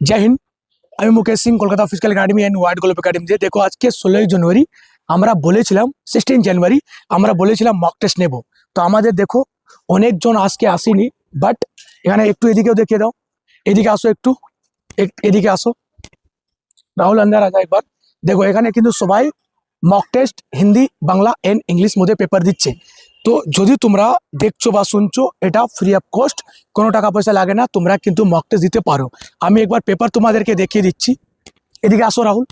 जय हिंद। আমি Mukesh Singh, Kolkata physical academy and world globe academy. দেখো আজকে 16 জানুয়ারি আমরা বলেছিলাম 16 জানুয়ারি আমরা বলেছিলাম মক টেস্ট নেব। তো আমাদের দেখো অনেকজন আজকে আসেনি, বাট এখানে একটু এদিকেও দেখিয়ে দাও, এদিকে আসো একটু, এদিকে আসো। রাহুল अंदर আজা একবার। দেখো এখানে কিন্তু সবাই mock test Hindi, Bangla and English মধ্যে পেপার দিচ্ছে। তো যদি তোমরা দেখছো বা শুনছো, এটা ফ্রি অফ কস্ট, কোনো টাকা পয়সা লাগে না, তোমরা কিন্তু মক টেস্ট দিতে পারো। আমি একবার পেপার তোমাদেরকে দেখিয়ে দিচ্ছি, এদিকে আসো রাহুল।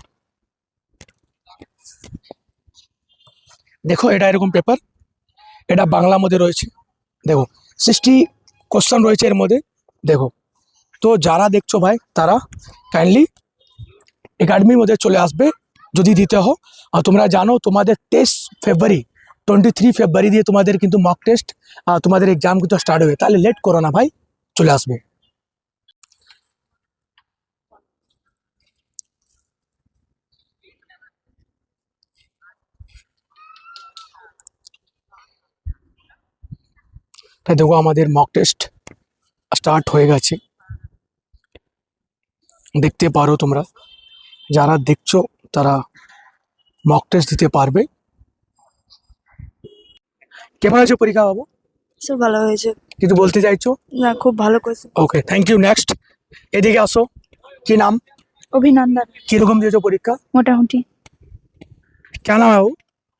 দেখো এটা এরকম পেপার, এটা বাংলা মধ্যে রয়েছে। দেখো 60 কোশ্চেন রয়েছে এর মধ্যে। দেখো তো যারা দেখছো ভাই, তারা কাইন্ডলি একাডেমির মধ্যে চলে আসবে যদি দিতে হো। আর তোমরা জানো তোমাদের 23 ফেব্রুয়ারি দিয়ে তোমাদের কিন্তু মক টেস্ট তোমাদের এক্সাম কিন্তু স্টার্ট হবে। তাহলে লেট করো না ভাই, চলে আসবে। তাই দেখো আমাদের মক টেস্ট স্টার্ট হয়ে গেছে, দেখতে পারো তোমরা। যারা দেখছো তারা মক টেস্ট দিতে পারবে। কেমন হয়েছে পরীক্ষা বাবু? সব ভালো হয়েছে। কিছু বলতে চাইছো? না, খুব ভালো করেছে। ওকে, থ্যাংক ইউ। নেক্সট এদিকে আসো। কি নাম? অভিনন্দন। কিরকম দিয়েছো পরীক্ষা? मोटामोटी। क्या नाम है वो?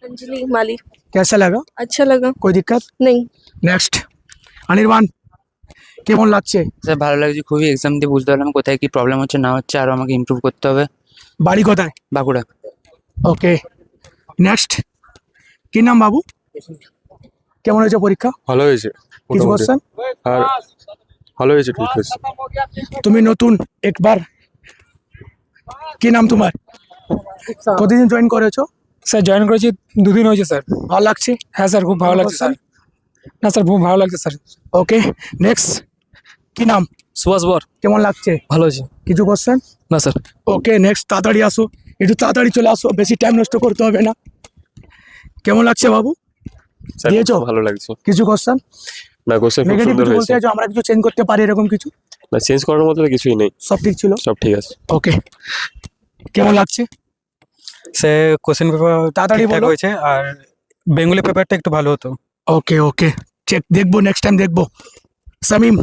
अंजलि माली। कैसा लगा? अच्छा लगा। कोई दिक्कत? नहीं। নেক্সট অনির্বাণ, কেমন লাগছে? স্যার ভালো লাগছে খুবই। এক্সাম দিয়ে বুঝতে পারলাম কোথায় কি প্রবলেম হচ্ছে না হচ্ছে, আরও আমাকে ইমপ্রুভ করতে হবে। বাড়ি কোথায়? বাঁকুড়া। ওকে, নেক্সট কি নাম বাবু? কেমন হয়েছে পরীক্ষা? ভালো হয়েছে কিছু মোটামুটি। কোশ্চেন? আর ভালো হয়েছে, ঠিক হয়েছে। তুমি নতুন একবার, কি নাম তোমার? কতদিন জয়েন করেছো? স্যার জয়েন করেছি 2 দিন হয়েছে স্যার। ভালো লাগছে? হ্যাঁ স্যার, খুব ভালো লাগছে স্যার। না স্যার, খুব ভালো লাগছে স্যার। ওকে, নেক্সট কি নাম? সুভাষ বর। কেমন লাগছে? ভালো হয়েছে। কিছু কোশ্চেন? না স্যার। ওকে, নেক্সট তাড়াতাড়ি আসো, একটু তাড়াতাড়ি চলে আসো, বেশি টাইম নষ্ট করতে হবে না। কেমন লাগছে বাবু? স্যার, দিয়েছো? ভালো লাগছে। কিছু কোশ্চেন? না, কোশ্চেন খুব নেগেটিভ সুন্দর কিছু হয়েছে। বলতে চাইছো? আমরা কিছু চেঞ্জ করতে পারি এরকম কিছু? না, চেঞ্জ করার মতো তো কিছুই নেই, সব ঠিক ছিল? সব ঠিক আছে। ওকে, কেমন লাগছে? সে কোশ্চেন পেপার তাড়াতাড়ি ঠিকঠাক বলো। হয়েছে, আর বেঙ্গলি পেপারটা একটু ভালো হতো। ওকে ওকে, চেক দেখবো, নেক্সট টাইম দেখবো। শামিম,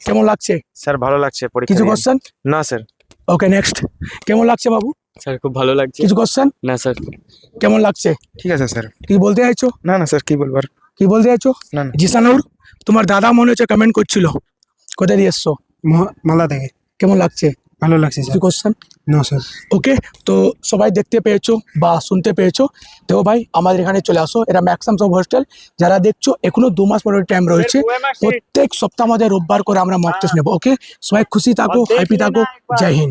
কেমন লাগছে? স্যার ভালো লাগছে পরীক্ষা কিছু দিয়ে। কোশ্চেন? না স্যার। ওকে, নেক্সট কেমন লাগছে বাবু? স্যার খুব ভালো লাগছে। কিছু কোশ্চেন? না স্যার। কেমন লাগছে? ঠিক আছে স্যার। কি বলতে চাইছো? না না স্যার, কি বলবার। কি বলতে চাইছো? না না। জিসানুর, তোমার দাদা মনে হচ্ছে কমেন্ট করছিল, কোথায় দিয়ে এসছো? মালা থেকে। কেমন লাগছে? ভালো লাগছে কিছু কোশ্চেন? না স্যার। ওকে, তো সবাই দেখতে পেয়েছো বা শুনতে পেয়েছো। দেখো ভাই, আমাদের এখানে চলে আসো। এরা ম্যাক্সিমাম সব হোস্টেল। যারা দেখছো, এখনো 2 মাস পরে টাইম রয়েছে। প্রত্যেক সপ্তাহ আমাদের রোববার করে আমরা মক টেস্ট নেবো। ওকে, সবাই খুশি থাকো, হ্যাপি থাকো। জয় হিন্দ।